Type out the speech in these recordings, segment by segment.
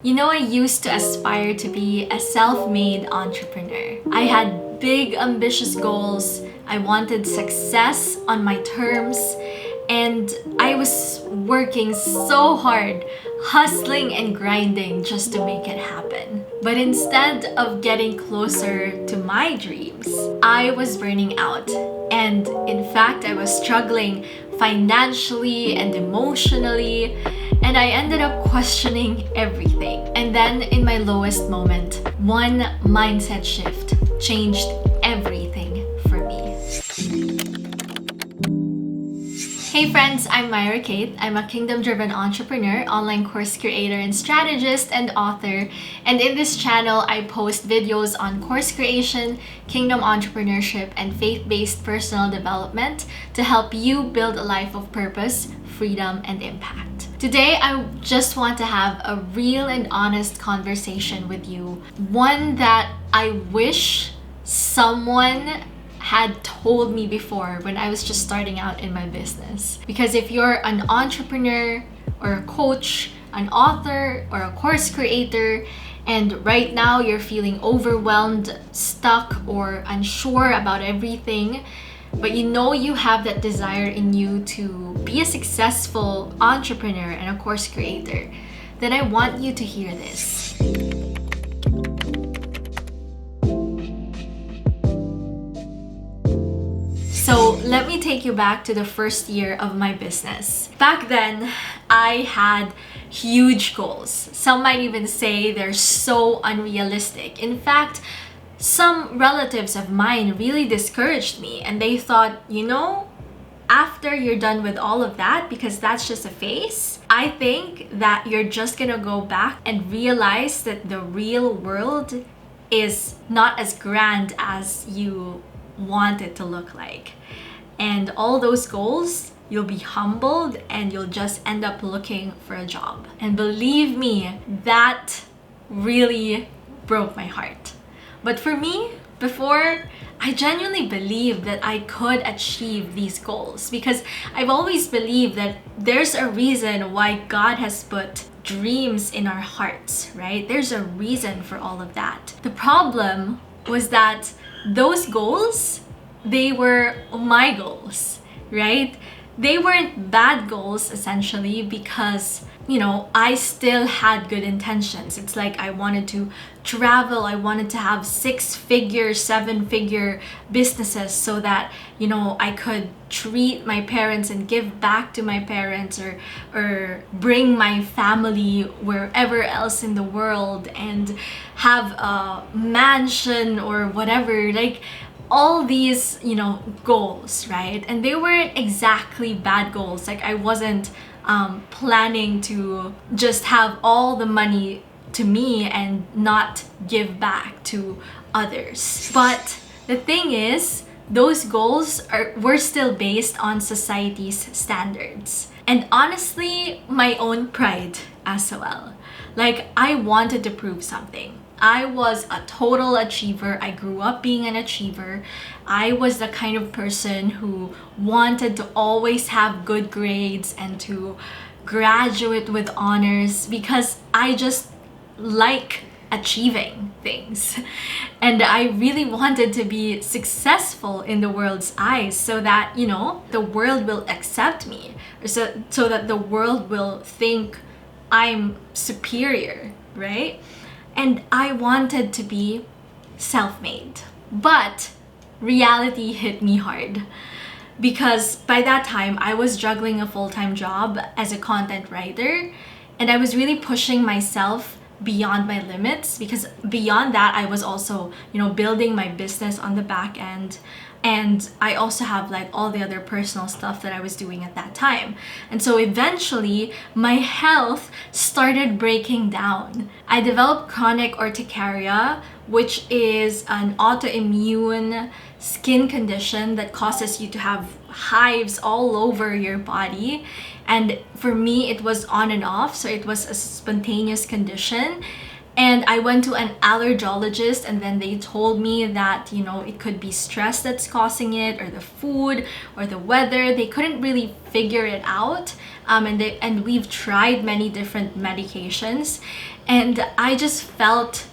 You know, I used to aspire to be a self-made entrepreneur. I had big, ambitious goals. I wanted success on my terms, and I was working so hard, hustling and grinding just to make it happen. But instead of getting closer to my dreams, I was burning out. And in fact, I was struggling financially and emotionally, and I ended up questioning everything. And then in my lowest moment, one mindset shift changed everything for me. Hey friends, I'm Myrra. I'm a kingdom-driven entrepreneur, online course creator, and strategist and author. And in this channel, I post videos on course creation, kingdom entrepreneurship, and faith-based personal development to help you build a life of purpose, freedom, and impact. Today, I just want to have a real and honest conversation with you. One that I wish someone had told me before when I was just starting out in my business. Because if you're an entrepreneur or a coach, an author or a course creator, and right now you're feeling overwhelmed, stuck, or unsure about everything, but you know you have that desire in you to be a successful entrepreneur and a course creator, then I want you to hear this. So let me take you back to the first year of my business. Back then, I had huge goals. Some might even say they're so unrealistic. In fact, some relatives of mine really discouraged me, and they thought, you know, after you're done with all of that, because that's just a phase, I think that you're just gonna go back and realize that the real world is not as grand as you want it to look like. And all those goals, you'll be humbled and you'll just end up looking for a job. And believe me, that really broke my heart. But for me, before, I genuinely believed that I could achieve these goals because I've always believed that there's a reason why God has put dreams in our hearts, right? There's a reason for all of that. The problem was that those goals, they were my goals, right? They weren't bad goals essentially because, you know, I still had good intentions. It's like I wanted to travel, I wanted to have 6-figure, 7-figure businesses so that, you know, I could treat my parents and give back to my parents or bring my family wherever else in the world and have a mansion or whatever, like all these, you know, goals, right? And they weren't exactly bad goals. Like I wasn't planning to just have all the money to me and not give back to others. But the thing is, those goals were still based on society's standards. And honestly, my own pride as well. Like I wanted to prove something. I was a total achiever. I grew up being an achiever. I was the kind of person who wanted to always have good grades and to graduate with honors because I just like achieving things. And I really wanted to be successful in the world's eyes so that, you know, the world will accept me, so that the world will think I'm superior, right? And I wanted to be self-made. But reality hit me hard because by that time I was juggling a full-time job as a content writer, and I was really pushing myself beyond my limits because beyond that I was also, you know, building my business on the back end. And I also have like all the other personal stuff that I was doing at that time. And so eventually my health started breaking down. I developed chronic urticaria, which is an autoimmune skin condition that causes you to have hives all over your body. And for me, it was on and off. So it was a spontaneous condition. And I went to an allergologist, and then they told me that, it could be stress that's causing it, or the food, or the weather. They couldn't really figure it out. And we've tried many different medications, and I just felt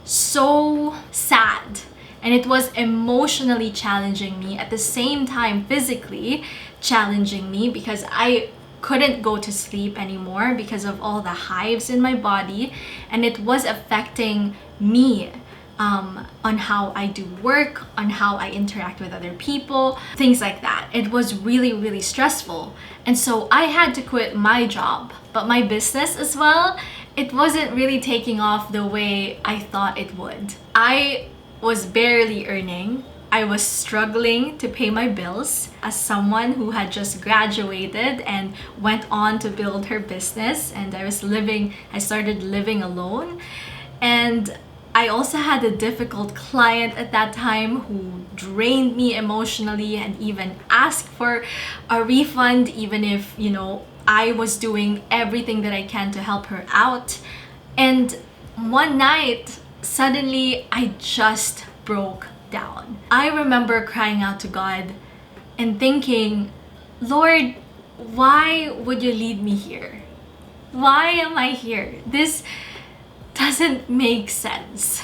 so sad. And it was emotionally challenging me, at the same time physically challenging me, because I couldn't go to sleep anymore because of all the hives in my body, and it was affecting me on how I do work, on how I interact with other people, things like that. It was really, really stressful. And so I had to quit my job, but my business as well, it wasn't really taking off the way I thought it would. I was barely earning. I was struggling to pay my bills as someone who had just graduated and went on to build her business, and I started living alone. And I also had a difficult client at that time who drained me emotionally and even asked for a refund, even if, I was doing everything that I can to help her out. And one night, suddenly, I just broke down. I remember crying out to God and thinking, Lord, why would you lead me here? Why am I here? This doesn't make sense.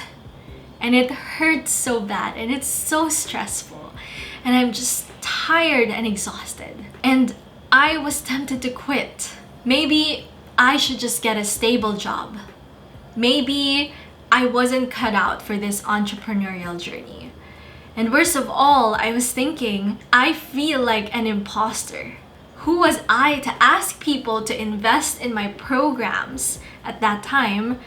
And it hurts so bad, and it's so stressful. And I'm just tired and exhausted. And I was tempted to quit. Maybe I should just get a stable job. Maybe I wasn't cut out for this entrepreneurial journey. And worst of all, I was thinking, I feel like an imposter. Who was I to ask people to invest in my programs at that time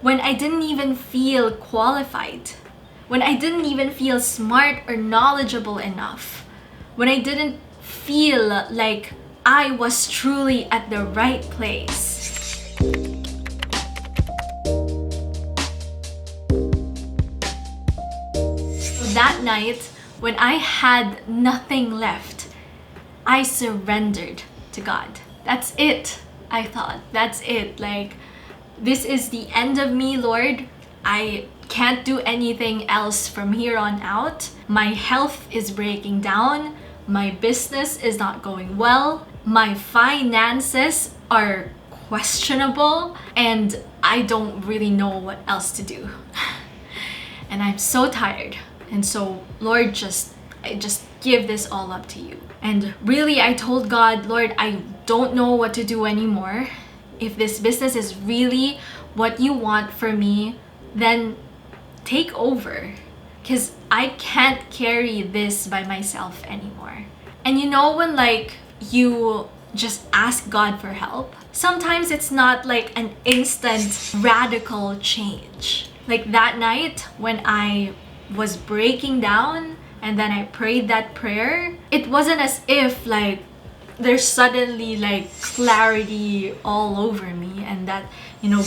when I didn't even feel qualified? When I didn't even feel smart or knowledgeable enough? When I didn't feel like I was truly at the right place? That night, when I had nothing left, I surrendered to God. That's it, I thought. That's it. This is the end of me, Lord. I can't do anything else from here on out. My health is breaking down. My business is not going well. My finances are questionable, and I don't really know what else to do. And I'm so tired. And so, Lord, I just give this all up to you. And really, I told God, Lord, I don't know what to do anymore. If this business is really what you want for me, then take over. Because I can't carry this by myself anymore. And when you just ask God for help, sometimes it's not like an instant radical change. Like that night when I was breaking down and then I prayed that prayer, it wasn't as if there's suddenly clarity all over me, and that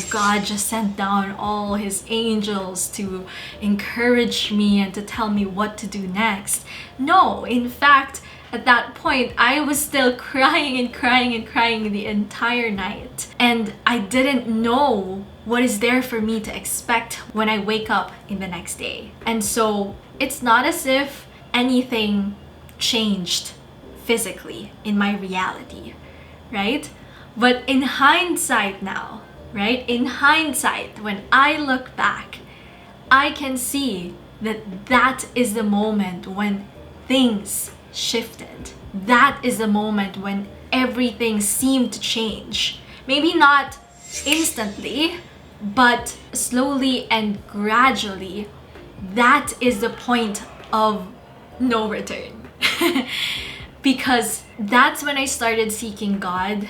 God just sent down all his angels to encourage me and to tell me what to do next. No, in fact, at that point I was still crying and crying and crying the entire night, and I didn't know what is there for me to expect when I wake up in the next day. And so it's not as if anything changed physically in my reality, right? But in hindsight now, right? In hindsight, when I look back, I can see that is the moment when things shifted. That is the moment when everything seemed to change. Maybe not instantly, but slowly and gradually. That is the point of no return. Because that's when I started seeking God,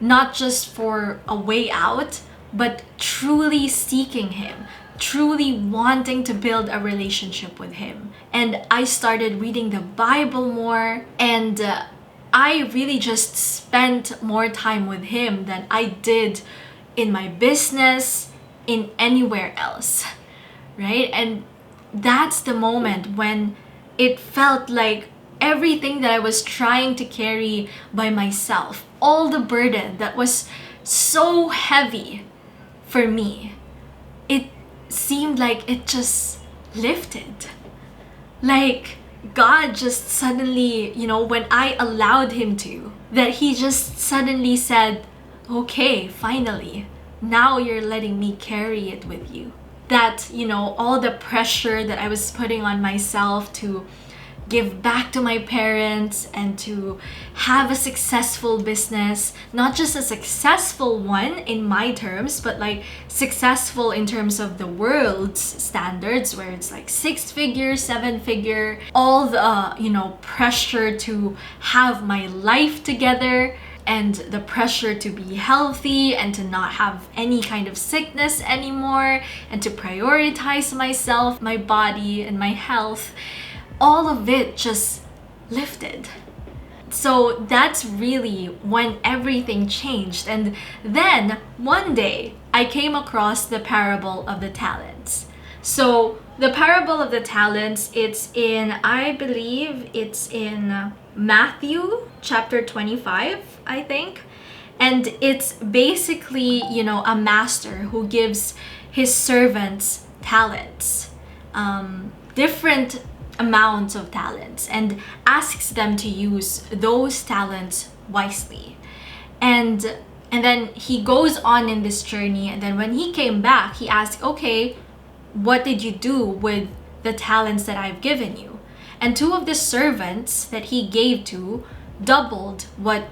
not just for a way out, but truly seeking him, truly wanting to build a relationship with him. And I started reading the Bible more, and I really just spent more time with him than I did in my business, in anywhere else, right? And that's the moment when it felt like everything that I was trying to carry by myself, all the burden that was so heavy for me, it seemed like it just lifted. Like God just suddenly, when I allowed him to, that he just suddenly said, okay, finally, now you're letting me carry it with you. That, all the pressure that I was putting on myself to give back to my parents and to have a successful business, not just a successful one in my terms, but like successful in terms of the world's standards, where it's like 6-figure, 7-figure, all the pressure to have my life together, and the pressure to be healthy and to not have any kind of sickness anymore, and to prioritize myself, my body, and my health. All of it just lifted. So that's really when everything changed. And then one day I came across the parable of the talents. So the parable of the talents, I believe it's in Matthew chapter 25, I think. And it's basically, a master who gives his servants talents, different amounts of talents, and asks them to use those talents wisely. And then he goes on in this journey, and then when he came back, he asked, okay, what did you do with the talents that I've given you? And 2 of the servants that he gave to doubled what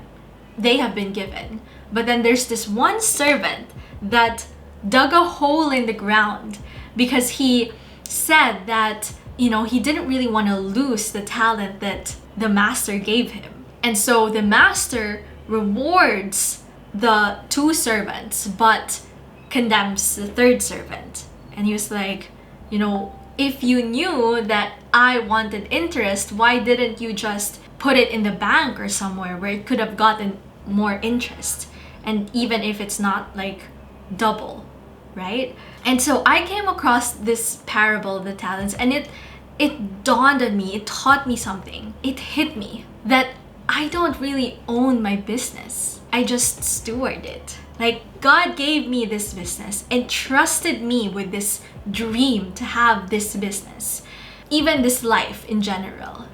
they have been given. But then there's this one servant that dug a hole in the ground, because he said that he didn't really want to lose the talent that the master gave him. And so the master rewards the 2 servants, but condemns the 3rd servant. And he was like, if you knew that I wanted interest, why didn't you just put it in the bank or somewhere where it could have gotten more interest? And even if it's not like double, right? And so I came across this parable of the talents, and it dawned on me, it taught me something. It hit me that I don't really own my business. I just steward it. Like God gave me this business and trusted me with this dream to have this business, even this life in general.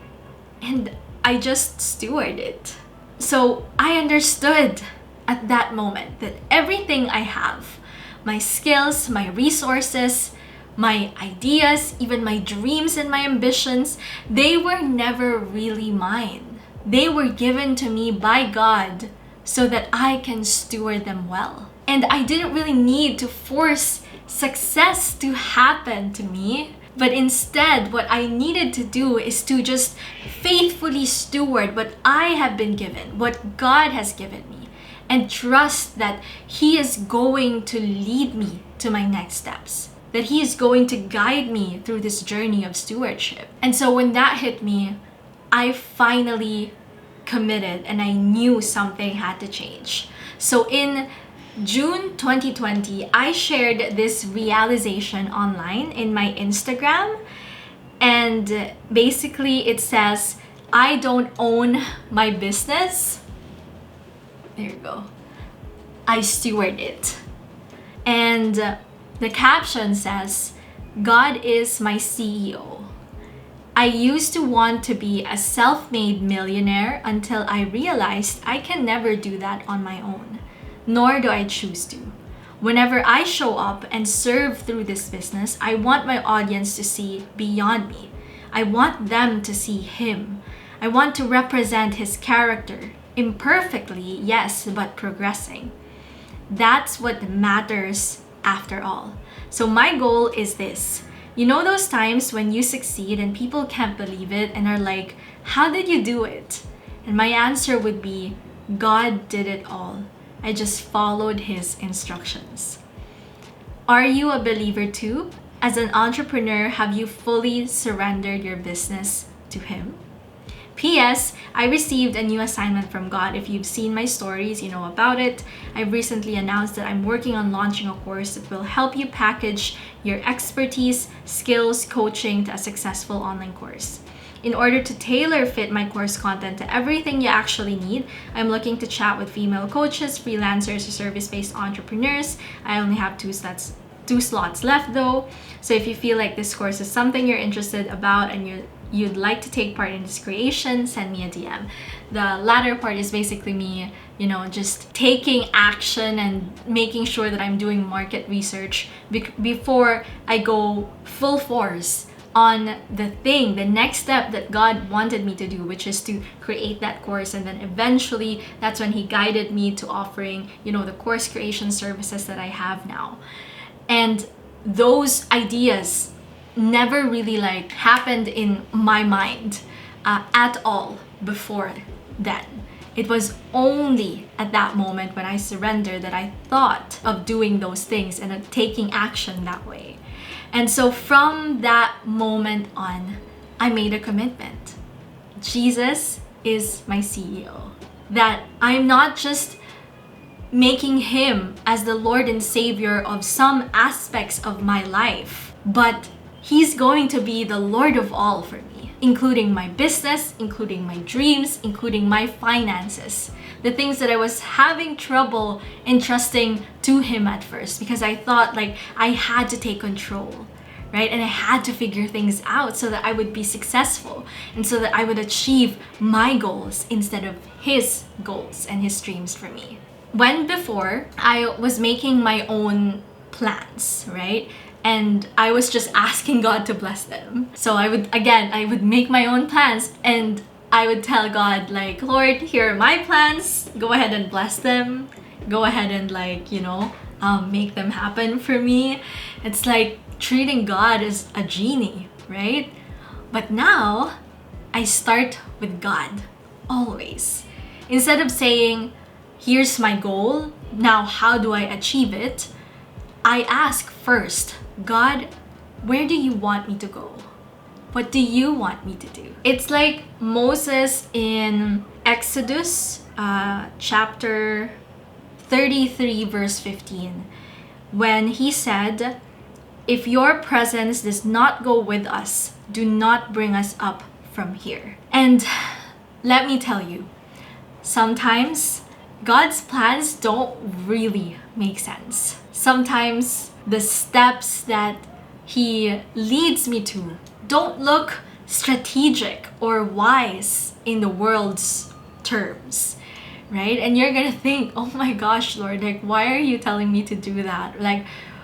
And I just steward it. So I understood at that moment that everything I have, my skills, my resources, my ideas, even my dreams and my ambitions, they were never really mine. They were given to me by God so that I can steward them well. And I didn't really need to force success to happen to me, but instead what I needed to do is to just faithfully steward what I have been given, what God has given me, and trust that He is going to lead me to my next steps, that He is going to guide me through this journey of stewardship. And so when that hit me, I finally committed, and I knew something had to change. So in June 2020, I shared this realization online in my Instagram, and basically it says, I don't own my business. There you go. I steward it. And the caption says, God is my CEO. I used to want to be a self-made millionaire until I realized I can never do that on my own, nor do I choose to. Whenever I show up and serve through this business, I want my audience to see beyond me. I want them to see Him. I want to represent His character. Imperfectly, yes, but progressing. That's what matters after all. So my goal is this. You know those times when you succeed and people can't believe it and are like, how did you do it? And my answer would be, God did it all. I just followed His instructions. Are you a believer too? As an entrepreneur, have you fully surrendered your business to Him? P.S. I received a new assignment from God. If you've seen my stories, you know about it. I recently announced that I'm working on launching a course that will help you package your expertise, skills, coaching to a successful online course. In order to tailor fit my course content to everything you actually need, I'm looking to chat with female coaches, freelancers, or service-based entrepreneurs. I only have 2 slots 2 slots left though. So if you feel like this course is something you're interested about and you'd like to take part in this creation, send me a DM. The latter part is basically me, just taking action and making sure that I'm doing market research before I go full force on the next step that God wanted me to do, which is to create that course. And then eventually that's when He guided me to offering, the course creation services that I have now. And those ideas never really happened in my mind at all before then. It was only at that moment when I surrendered that I thought of doing those things and taking action that way. And so from that moment on, I made a commitment. Jesus is my CEO. That I'm not just making Him as the Lord and Savior of some aspects of my life, but He's going to be the Lord of all for me, including my business, including my dreams, including my finances. The things that I was having trouble entrusting to Him at first, because I thought I had to take control, right? And I had to figure things out so that I would be successful and so that I would achieve my goals instead of His goals and His dreams for me. When before, I was making my own plans, right? And I was just asking God to bless them. So I would make my own plans and I would tell God, Lord, here are my plans. Go ahead and bless them. Go ahead and make them happen for me. It's like treating God as a genie, right? But now I start with God, always. Instead of saying, here's my goal, now how do I achieve it? I ask first, God, where do you want me to go? What do you want me to do? It's like Moses in Exodus chapter 33 verse 15, when he said, if your presence does not go with us, do not bring us up from here. And let me tell you, sometimes God's plans don't really make sense. Sometimes the steps that He leads me to don't look strategic or wise in the world's terms, right? And you're gonna think, oh my gosh, Lord, why are you telling me to do that?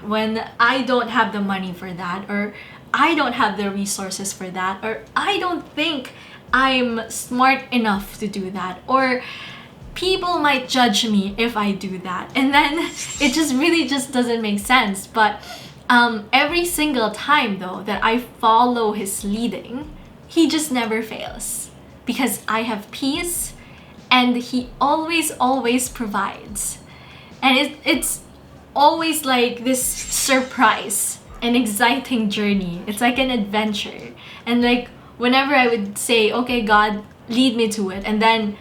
When I don't have the money for that, or I don't have the resources for that, or I don't think I'm smart enough to do that, or people might judge me if I do that. And then it really doesn't make sense. But every single time though that I follow His leading, He just never fails, because I have peace and He always provides. And it's always like this surprise, an exciting journey. It's like an adventure. And whenever I would say, okay, God, lead me to it, and then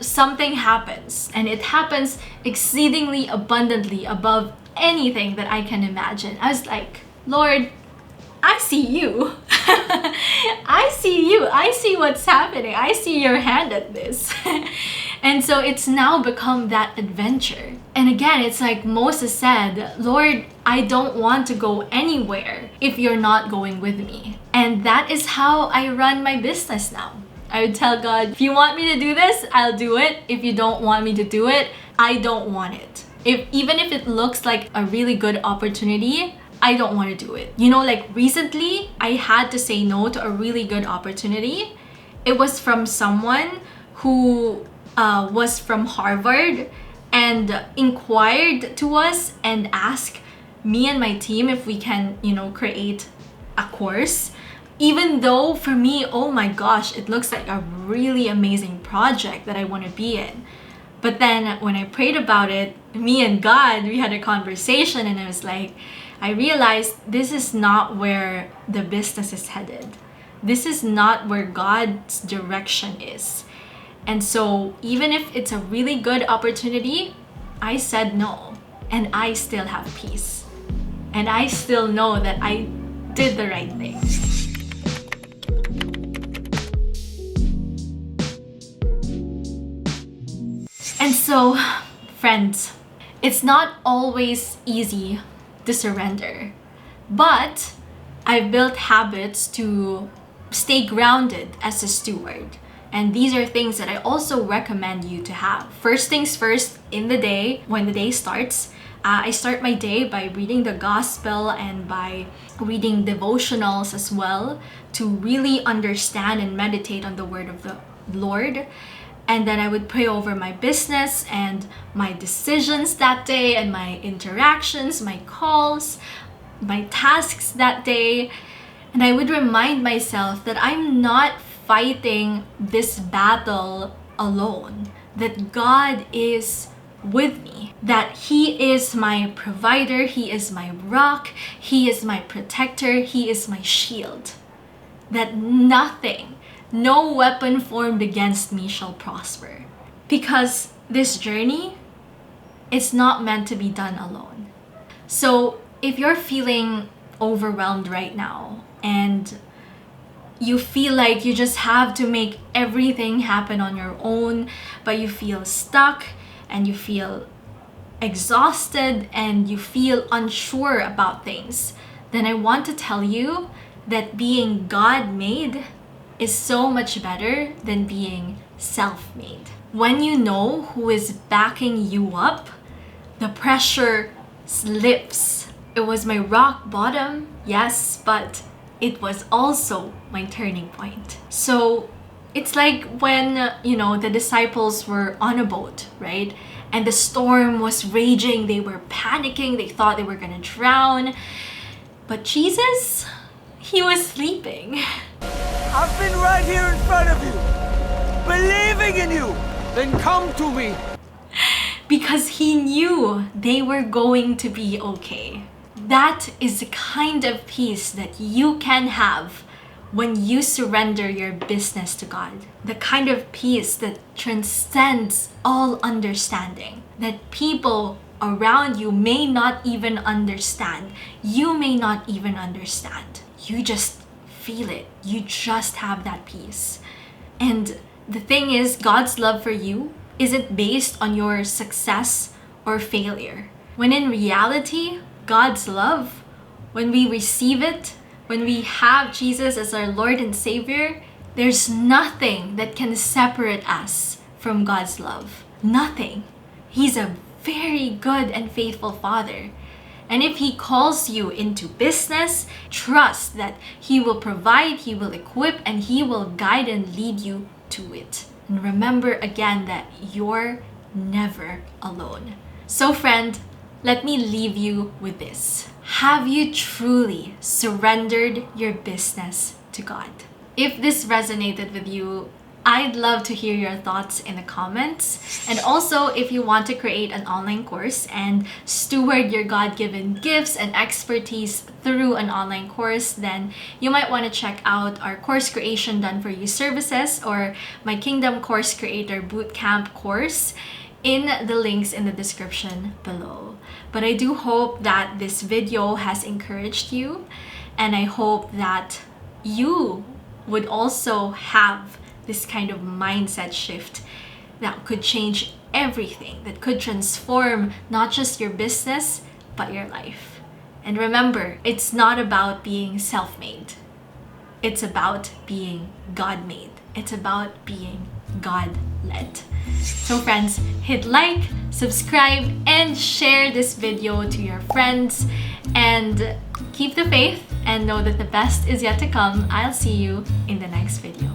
something happens, and it happens exceedingly abundantly above anything that I can imagine. I was like, Lord, I see you. I see you. I see what's happening. I see your hand at this. And so it's now become that adventure. And again, it's like Moses said, Lord, I don't want to go anywhere if you're not going with me. And that is how I run my business now. I would tell God, if you want me to do this, I'll do it. If you don't want me to do it, I don't want it. Even if it looks like a really good opportunity, I don't want to do it. Recently, I had to say no to a really good opportunity. It was from someone who was from Harvard and inquired to us and asked me and my team if we can, create a course. Even though for me, oh my gosh, it looks like a really amazing project that I want to be in. But then when I prayed about it, me and God, we had a conversation, and I realized this is not where the business is headed. This is not where God's direction is. And so even if it's a really good opportunity, I said no, and I still have peace. And I still know that I did the right thing. And so, friends, it's not always easy to surrender. But I've built habits to stay grounded as a steward. And these are things that I also recommend you to have. First things first, in the day, when the day starts, I start my day by reading the gospel and by reading devotionals as well to really understand and meditate on the word of the Lord. And then I would pray over my business and my decisions that day and my interactions, my calls, my tasks that day. And I would remind myself that I'm not fighting this battle alone, that God is with me, that He is my provider, He is my rock, He is my protector, He is my shield, that nothing, no weapon formed against me shall prosper. Because this journey is not meant to be done alone. So if you're feeling overwhelmed right now and you feel like you just have to make everything happen on your own, but you feel stuck and you feel exhausted and you feel unsure about things, then I want to tell you that being God-made is so much better than being self-made. When you know who is backing you up, the pressure slips. It was my rock bottom, yes, but it was also my turning point. So it's like when, the disciples were on a boat, right? And the storm was raging. They were panicking. They thought they were going to drown. But Jesus, He was sleeping. I've been right here in front of you, believing in you. Then come to me. Because He knew they were going to be okay. That is the kind of peace that you can have when you surrender your business to God. The kind of peace that transcends all understanding. That people around you may not even understand. You may not even understand. You just feel it. You just have that peace. And the thing is, God's love for you isn't based on your success or failure. When in reality, God's love, when we receive it, when we have Jesus as our Lord and Savior, there's nothing that can separate us from God's love. Nothing. He's a very good and faithful Father. And if He calls you into business, trust that He will provide, He will equip, and He will guide and lead you to it. And remember again that you're never alone. So friend, let me leave you with this. Have you truly surrendered your business to God? If this resonated with you, I'd love to hear your thoughts in the comments. And also, if you want to create an online course and steward your God-given gifts and expertise through an online course, then you might want to check out our Course Creation Done For You services or my Kingdom Course Creator Bootcamp course in the links in the description below. But I do hope that this video has encouraged you, and I hope that you would also have this kind of mindset shift that could change everything, that could transform not just your business, but your life. And remember, it's not about being self-made. It's about being God-made. It's about being God-led. So friends, hit like, subscribe, and share this video to your friends. And keep the faith and know that the best is yet to come. I'll see you in the next video.